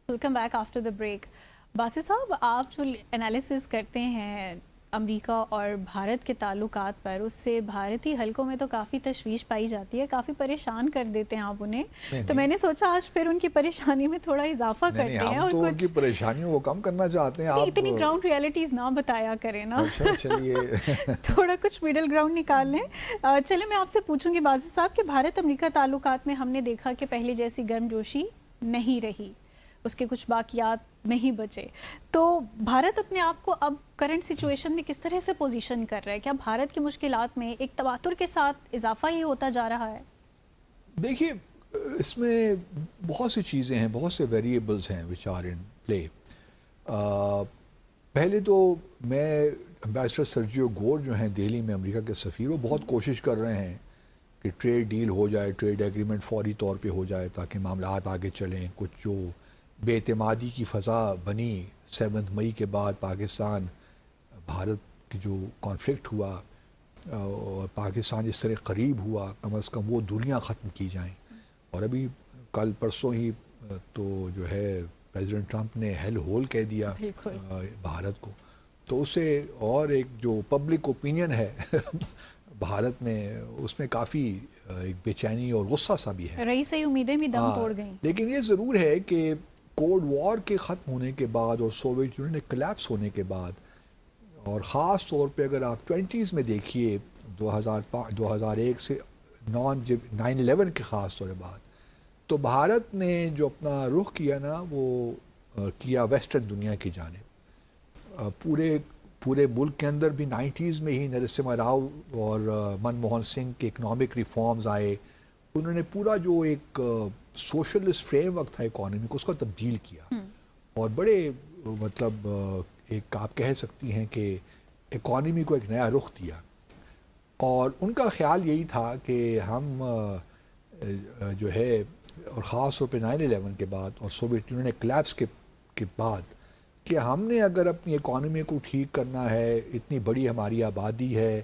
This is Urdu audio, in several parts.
Welcome back after the break. Basit صاحب, آپ جو انالیسس کرتے ہیں امریکہ اور بھارت کے تعلقات پر, اس سے بھارتی حلقوں میں تو کافی تشویش پائی جاتی ہے, کافی پریشان کر دیتے ہیں آپ انہیں. تو میں نے سوچا آج پھر ان کی پریشانی میں تھوڑا اضافہ کرتے ہیں, اور تو ان کچھ کی پریشانیوں کو کم کرنا چاہتے ہیں. آپ اتنی گراؤنڈ ریالٹیز نہ بتایا کریں نا. اچھا چلیے تھوڑا کچھ مڈل گراؤنڈ نکال لیں. چلے میں آپ سے پوچھوں گی باسط صاحب کہ بھارت امریکہ تعلقات میں ہم نے دیکھا کہ پہلے جیسی گرم جوشی نہیں رہی, اس کے کچھ باقیات نہیں بچے. تو بھارت اپنے آپ کو اب کرنٹ سچویشن میں کس طرح سے پوزیشن کر رہا ہے؟ کیا بھارت کی مشکلات میں ایک تواتر کے ساتھ اضافہ ہی ہوتا جا رہا ہے؟ دیکھیے, اس میں بہت سی چیزیں ہیں, بہت سے ویریبلز ہیں وچ آر ان پلے. پہلے تو میں امبیسڈر سرجیو گور جو ہیں دہلی میں امریکہ کے سفیر, وہ بہت کوشش کر رہے ہیں کہ ٹریڈ ڈیل ہو جائے, ٹریڈ ایگریمنٹ فوری طور پہ ہو جائے تاکہ معاملات آگے چلیں. کچھ جو بے اعتمادی کی فضا بنی 7 مئی کے بعد, پاکستان بھارت کی جو کانفلکٹ ہوا اور پاکستان جس طرح قریب ہوا, کم از کم وہ دنیا ختم کی جائیں. اور ابھی کل پرسوں ہی تو جو ہے پریزیڈنٹ ٹرمپ نے ہیل ہول کہہ دیا بھارت کو. تو اس سے اور ایک جو پبلک اوپینین ہے بھارت میں, اس میں کافی ایک بے چینی اور غصہ سا بھی ہے. رہی صحیح امیدیں بھی دم توڑ گئیں. لیکن یہ ضرور ہے کہ کولڈ وار کے ختم ہونے کے بعد اور سوویت یونین کے کلیپس ہونے کے بعد, اور خاص طور پہ اگر آپ 20s میں دیکھیے 2001 سے 9/11 کے خاص طور بعد, تو بھارت نے جو اپنا رخ کیا نا, وہ کیا ویسٹرن دنیا کی جانب. پورے ملک کے اندر بھی 90s میں ہی نرسمہا راؤ اور منموہن سنگھ کے اکنامک ریفارمز آئے. انہوں نے پورا جو ایک سوشلسٹ فریم ورک تھا اکانومی کو, اس کو تبدیل کیا, اور بڑے مطلب ایک آپ کہہ سکتی ہیں کہ اکانومی کو ایک نیا رخ دیا. اور ان کا خیال یہی تھا کہ ہم جو ہے, اور خاص طور پہ 9/11 کے بعد اور سوویت یونین کلیپس کے بعد, کہ ہم نے اگر اپنی اکانومی کو ٹھیک کرنا ہے, اتنی بڑی ہماری آبادی ہے,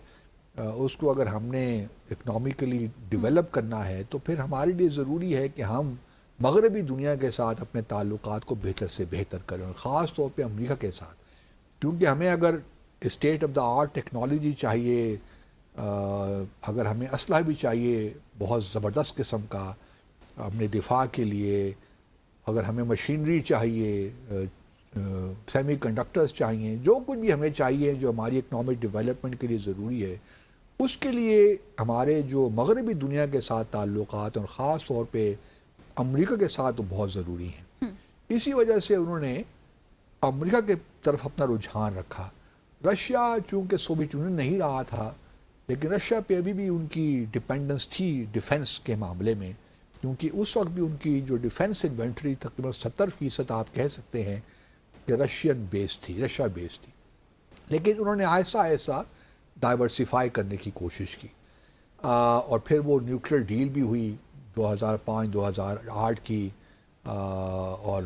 اس کو اگر ہم نے اکنامکلی ڈیولپ کرنا ہے, تو پھر ہمارے لیے ضروری ہے کہ ہم مغربی دنیا کے ساتھ اپنے تعلقات کو بہتر سے بہتر کریں, اور خاص طور پہ امریکہ کے ساتھ. کیونکہ ہمیں اگر state of the art technology چاہیے, اگر ہمیں اسلحہ بھی چاہیے بہت زبردست قسم کا اپنے دفاع کے لیے, اگر ہمیں مشینری چاہیے, سیمی کنڈکٹرز چاہیے, جو کچھ بھی ہمیں چاہیے جو ہماری اکنامک ڈیولپمنٹ کے لیے ضروری ہے, اس کے لیے ہمارے جو مغربی دنیا کے ساتھ تعلقات اور خاص طور پہ امریکہ کے ساتھ بہت ضروری ہیں. اسی وجہ سے انہوں نے امریکہ کے طرف اپنا رجحان رکھا. رشیا چونکہ سوویت یونین نہیں رہا تھا, لیکن رشیا پہ ابھی بھی ان کی ڈپینڈنس تھی ڈیفنس کے معاملے میں, کیونکہ اس وقت بھی ان کی جو ڈیفنس انوینٹری تقریباً 70% آپ کہہ سکتے ہیں کہ رشین بیس تھی, رشیا بیس تھی. لیکن انہوں نے آہستہ آہستہ ڈائیورسیفائی کرنے کی کوشش کی, اور پھر وہ نیوکلیئر ڈیل بھی ہوئی 2005-2008 کی, اور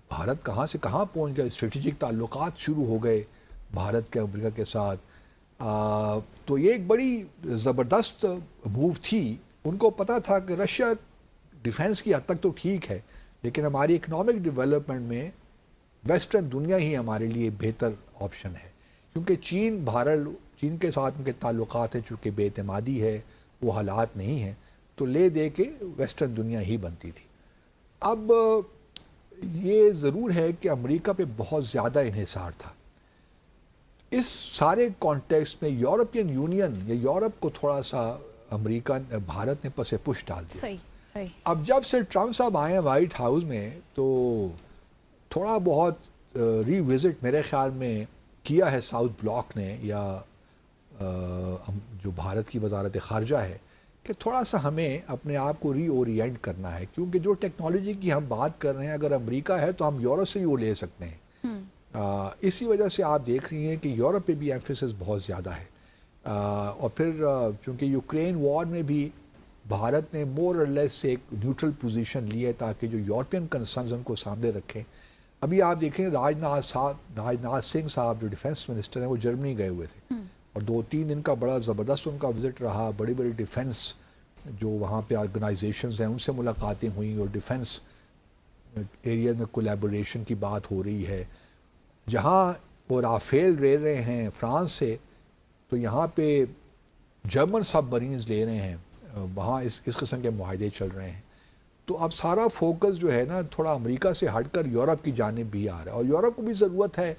بھارت کہاں سے کہاں پہنچ گیا, اسٹریٹجک تعلقات شروع ہو گئے بھارت کے امریکہ کے ساتھ. تو یہ ایک بڑی زبردست موو تھی. ان کو پتہ تھا کہ رشیا ڈیفنس کی حد تک تو ٹھیک ہے, لیکن ہماری اکنامک ڈیولپمنٹ میں ویسٹرن دنیا ہی ہمارے لیے بہتر آپشن ہے. کیونکہ چین کے ساتھ ان کے تعلقات ہیں, چونکہ بے اعتمادی ہے, وہ حالات نہیں ہیں, تو لے دے کے ویسٹرن دنیا ہی بنتی تھی. اب یہ ضرور ہے کہ امریکہ پہ بہت زیادہ انحصار تھا. اس سارے کانٹیکسٹ میں یورپین یونین یا یورپ کو تھوڑا سا بھارت نے پس پش ڈال دیا. صحیح. اب جب سے ٹرمپ صاحب آئے ہیں وائٹ ہاؤس میں, تو تھوڑا بہت ری وزٹ میرے خیال میں کیا ہے ساؤتھ بلاک نے, یا جو بھارت کی وزارت خارجہ ہے, کہ تھوڑا سا ہمیں اپنے آپ کو ری اورینٹ کرنا ہے. کیونکہ جو ٹیکنالوجی کی ہم بات کر رہے ہیں, اگر امریکہ ہے تو ہم یورپ سے بھی وہ لے سکتے ہیں. اسی وجہ سے آپ دیکھ رہی ہیں کہ یورپ پہ بھی ایمفیسس بہت زیادہ ہے. اور پھر چونکہ یوکرین وار میں بھی بھارت نے مور اور لیس ایک نیوٹرل پوزیشن لی ہے, تاکہ جو یورپین کنسرنز ان کو سامنے رکھیں. ابھی آپ دیکھیں راجناتھ سنگھ صاحب جو ڈیفنس منسٹر ہیں, وہ جرمنی گئے ہوئے تھے, اور 2-3 دن کا بڑا زبردست ان کا وزٹ رہا. بڑی بڑی ڈیفنس جو وہاں پہ آرگنائزیشنز ہیں ان سے ملاقاتیں ہوئیں, اور ڈیفنس ایریا میں کولیبوریشن کی بات ہو رہی ہے. جہاں وہ رافیل لے رہے ہیں فرانس سے, تو یہاں پہ جرمن سب مرینز لے رہے ہیں, وہاں اس قسم کے معاہدے چل رہے ہیں. تو اب سارا فوکس جو ہے نا تھوڑا امریکہ سے ہٹ کر یورپ کی جانب بھی آ رہا ہے, اور یورپ کو بھی ضرورت ہے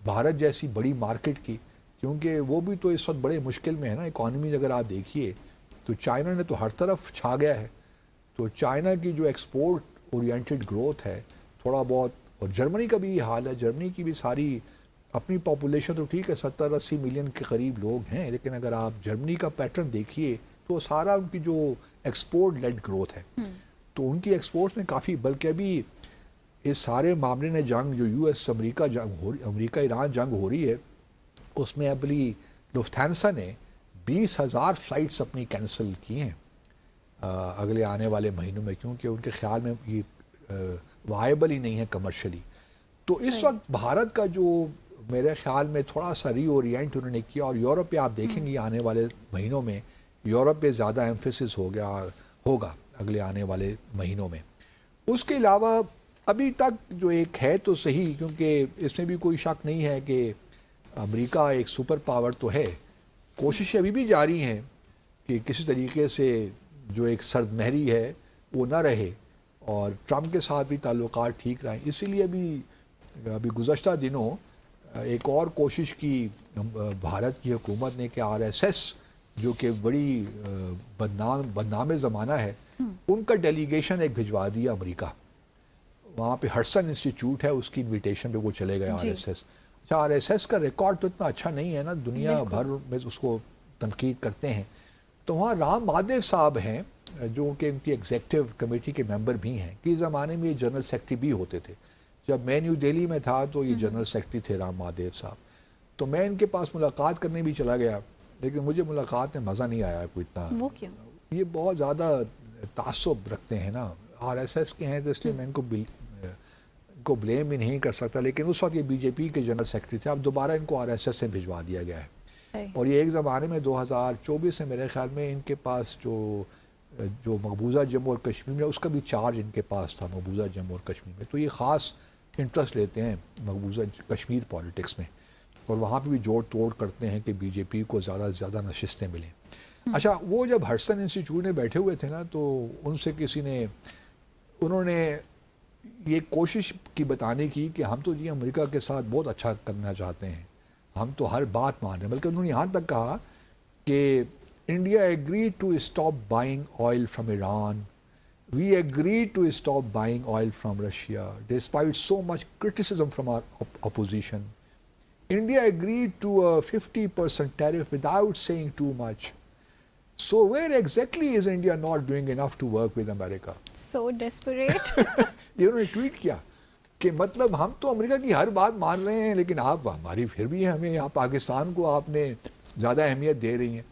بھارت جیسی بڑی مارکیٹ کی, کیونکہ وہ بھی تو اس وقت بڑے مشکل میں ہے نا. اکانومیز اگر آپ دیکھیے تو چائنا نے تو ہر طرف چھا گیا ہے, تو چائنا کی جو ایکسپورٹ اورینٹڈ گروتھ ہے تھوڑا بہت, اور جرمنی کا بھی یہ حال ہے. جرمنی کی بھی ساری اپنی پاپولیشن تو ٹھیک ہے 70-80 ملین کے قریب لوگ ہیں, لیکن اگر آپ جرمنی کا پیٹرن دیکھیے تو سارا ان کی جو ایکسپورٹ لیڈ گروتھ ہے, تو ان کی ایکسپورٹس میں کافی, بلکہ ابھی اس سارے معاملے نے جنگ جو یو ایس امریکہ جنگ امریکہ ایران جنگ ہو رہی ہے, اس میں ابھی لفتھانسا نے 20,000 فلائٹس اپنی کینسل کی ہیں اگلے آنے والے مہینوں میں, کیونکہ ان کے خیال میں یہ وائبل ہی نہیں ہے کمرشلی. تو اس وقت بھارت کا جو میرے خیال میں تھوڑا سا ری اورینٹ انہوں نے کیا, اور یورپ پہ آپ دیکھیں گے آنے والے مہینوں میں یورپ پہ زیادہ ایمفیسس ہوگا اگلے آنے والے مہینوں میں. اس کے علاوہ ابھی تک جو ایک ہے تو صحیح, کیونکہ اس میں بھی کوئی شک نہیں ہے کہ امریکہ ایک سپر پاور تو ہے, کوششیں ابھی بھی جاری ہیں کہ کسی طریقے سے جو ایک سرد مہری ہے وہ نہ رہے, اور ٹرمپ کے ساتھ بھی تعلقات ٹھیک رہیں. اسی لیے ابھی گزشتہ دنوں ایک اور کوشش کی بھارت کی حکومت نے کہ RSS جو کہ بڑی بدنام زمانہ ہے, ان کا ڈیلیگیشن ایک بھجوا دیا امریکہ. وہاں پہ ہڈسن انسٹیٹیوٹ ہے, اس کی انویٹیشن پہ وہ چلے گئے RSS. اچھا RSS کا ریکارڈ تو اتنا اچھا نہیں ہے نا, دنیا بھر میں اس کو تنقید کرتے ہیں. تو وہاں رام مادیو صاحب ہیں جو کہ ان کی ایگزیکٹو کمیٹی کے ممبر بھی ہیں, کہ اس زمانے میں یہ جنرل سیکرٹری بھی ہوتے تھے. جب میں نیو دہلی میں تھا تو یہ جنرل سیکرٹری تھے رام مادیو صاحب. تو میں ان کے پاس ملاقات کرنے بھی چلا گیا, لیکن مجھے ملاقات میں مزہ نہیں آیا کوئی اتنا. وہ کیوں؟ یہ بہت زیادہ تعصب رکھتے ہیں نا, RSS کے ہیں, تو اس لیے میں ان کو بلیم بھی نہیں کر سکتا. لیکن اس وقت یہ BJP کے جنرل سیکرٹری تھے, اب دوبارہ ان کو RSS سے بھجوا دیا گیا ہے. اور یہ ایک زمانے میں 2024 میں میرے خیال میں ان کے پاس جو مقبوضہ جموں اور کشمیر میں, اس کا بھی چارج ان کے پاس تھا مقبوضہ جموں اور کشمیر میں. تو یہ خاص انٹرسٹ لیتے ہیں مقبوضہ کشمیر پالیٹکس میں, اور وہاں پہ بھی جوڑ توڑ کرتے ہیں کہ BJP کو زیادہ سے زیادہ نشستیں ملیں. اچھا, وہ جب ہڈسن انسٹیٹیوٹ میں بیٹھے ہوئے تھے نا, تو ان سے انہوں نے یہ کوشش کی بتانے کی کہ ہم تو امریکہ کے ساتھ بہت اچھا کرنا چاہتے ہیں, ہم تو ہر بات مان رہے ہیں. بلکہ انہوں نے یہاں تک کہا کہ India agreed to stop buying oil from Iran, we agreed to stop buying oil from Russia despite so much criticism from our opposition. India agreed to a 50% tariff without saying too much. So where exactly is India not doing enough to work with America? So desperate. یہ انہوں نے ٹویٹ کیا کہ مطلب ہم تو امریکہ کی ہر بات مان رہے ہیں, لیکن آپ ہماری پھر بھی ہمیں یہاں پاکستان کو آپ نے زیادہ اہمیت دے رہی ہیں.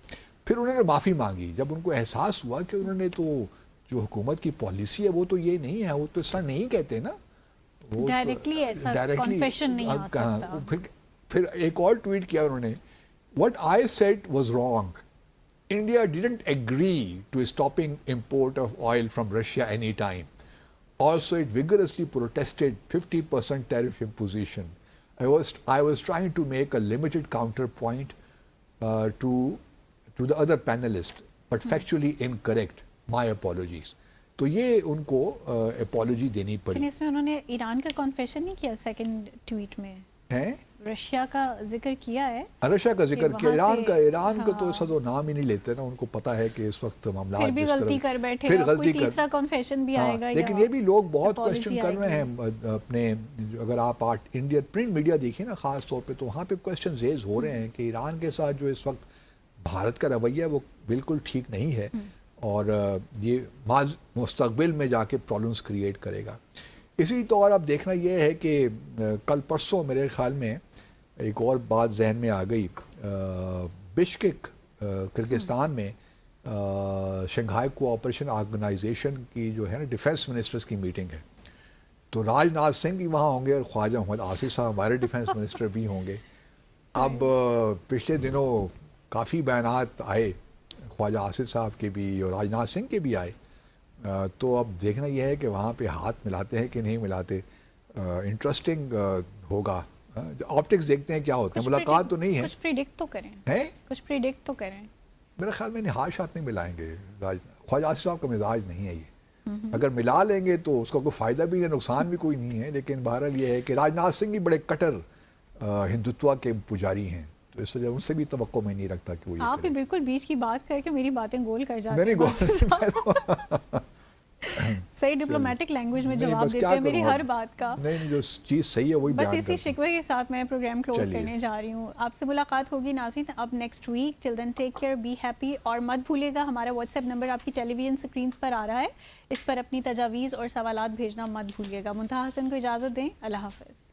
پھر انہوں نے معافی مانگی جب ان کو احساس ہوا کہ انہوں نے تو جو حکومت کی پالیسی ہے وہ تو یہ نہیں ہے, وہ تو اس طرح نہیں کہتے نا, وہ ڈائریکٹلی ایسا کنفیشن نہیں آ سکتا. پھر ایک اور ٹویٹ کیا انہوں نے, what I said was wrong. India didn't agree to stopping import of oil from Russia any time. Also, it vigorously protested 50% tariff imposition. I was trying to make a limited counterpoint to the other panelist, but factually incorrect. My apologies. تو یہ ان کو اپالوجی دینی پڑی. اس میں انہوں نے ایران کا کنفیشن نہیں کیا سیکنڈ ٹویٹ میں, رشیا کا ذکر کیا ہے, رشیا کا ذکر کیا, ایران کا تو ایسا تو نام ہی نہیں لیتے نا, ان کو پتا ہے کہ اس وقت معاملات پھر بھی غلطی کر بیٹھے, پھر غلطی کر, تیسرا کنفیشن بھی آئے گا. لیکن یہ بھی لوگ بہت کوشچن کر رہے ہیں اپنے, اگر آپ انڈین پرنٹ میڈیا دیکھیں نا خاص طور پہ, تو وہاں پہ کوشچن ریز ہو رہے ہیں کہ ایران کے ساتھ جو اس وقت بھارت کا رویہ ہے وہ بالکل ٹھیک نہیں ہے, اور یہ مستقبل میں جا کے پرابلمس کریٹ کرے گا. اسی طور اب دیکھنا یہ ہے کہ کل پرسوں میرے خیال میں ایک اور بات ذہن میں آ گئی, بشکیک کرگستان میں شنگھائی کوآپریشن آرگنائزیشن کی جو ہے نا ڈیفنس منسٹرز کی میٹنگ ہے, تو راج ناتھ سنگھ بھی وہاں ہوں گے اور خواجہ محمد آصف صاحب ہمارے ڈیفنس منسٹر بھی ہوں گے. اب پچھلے دنوں کافی بیانات آئے خواجہ آصف صاحب کے بھی اور راج ناتھ سنگھ کے بھی آئے, تو اب دیکھنا یہ ہے کہ وہاں پہ ہاتھ ملاتے ہیں کہ نہیں ملاتے. انٹرسٹنگ ہوگا. آپٹکس دیکھتے ہیں کیا ہوتا ہے, ملاقات تو نہیں ہے. کچھ پریڈکٹ تو کریں, کچھ پریڈکٹ تو کریں. میرے خیال میں نہاد شاہ نہیں ملائیں گے. خواجہ آصف صاحب کا مزاج نہیں ہے یہ. اگر ملا لیں گے تو اس کا کوئی فائدہ بھی نہیں, نقصان بھی کوئی نہیں ہے. لیکن بہرحال یہ ہے کہ راجناتھ سنگھ بھی بڑے کٹر ہندوتوا کے پجاری ہیں, تو اس وجہ ان سے بھی توقع میں نہیں رکھتا کہ وہ یہ آپ بھی کریں. بالکل بیچ کی بات کر کے میری باتیں گول کر جاتے نہیں ہیں. صحیح ڈپلومیٹک لینگویج میں جواب دیتے ہیں میری ہر بات کا. نہیں, جو چیز صحیح ہے وہی بس بیان اسی کرتے ہیں. شکوے کے ساتھ میں پروگرام کلوز کرنے جا رہی ہوں. آپ سے ملاقات ہوگی ناظرین اب next week. Till then take care, be happy, اور مت بھولیے گا ہمارا واٹس ایپ نمبر آپ کی ٹیلی ویژن اسکرینس پر آ رہا ہے, اس پر اپنی تجاویز اور سوالات بھیجنا مت بھولیے گا. منتہا حسن کو اجازت دیں, اللہ حافظ.